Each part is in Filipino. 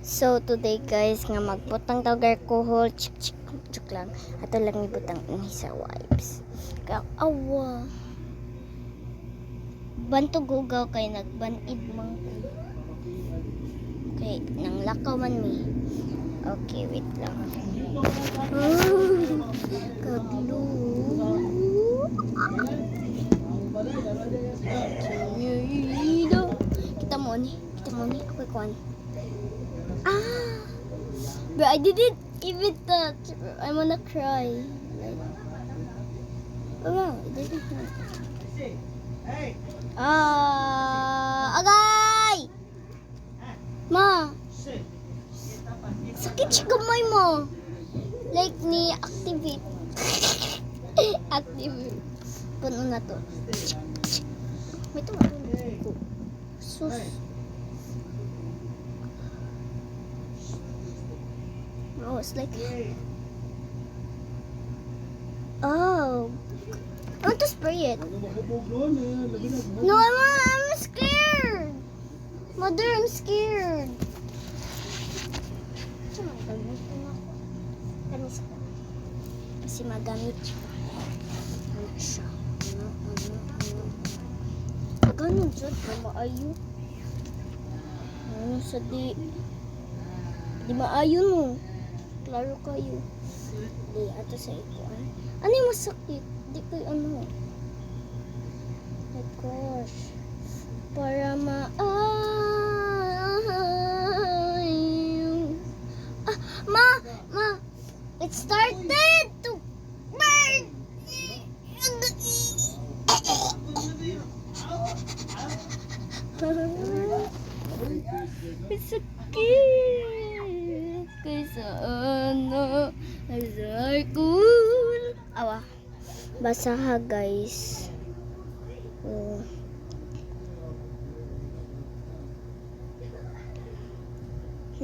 So today guys nga magputang tawag alcohol chuk lang ato lang ibutang ini sa wipes ka awa bantog hugaw kay nagbanid man okay nang lakaw man mi okay wait lang kablo kita mo ni ako kuan. But I didn't even touch. I'm gonna cry. Oh wow, I didn't touch. Agay! Ma! Sakit siya gamay mo. Like ni activate. Activate. Puno na to. May ito nga. Sus. Oh, it's like... Oh. I want to spray it. No, I'm scared. Mother, I'm scared. Kasi magamit siya. Ano siya? Ganun siya. Maayo. Ano sa di... Di maayo no. Klaro kayo. Di, ato sa ikuan. Ano yung masakit? Di ko yung ano. My gosh. Para Ma! It started to burn! It's sakit. Kaysa ano, sa cool. Awa, basa ha guys. Oh.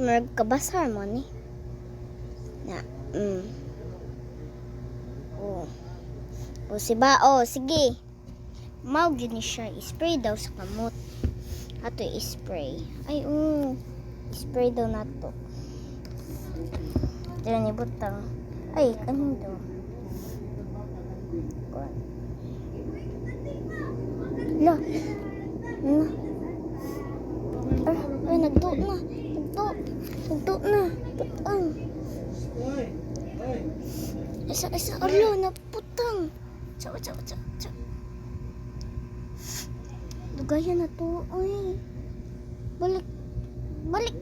Magkabasar mo ni. Na, Oh. O siba, sige. Mau gini siya, spray daw sa kamot. Ato i-spray. Ay, spray daw na to. Diyan ni butang. Ay, kanin daw. La. Ay, nagdo na. Putang. Isa, arlo, naputang. Cha. Dugayan na to. Ay. Balik.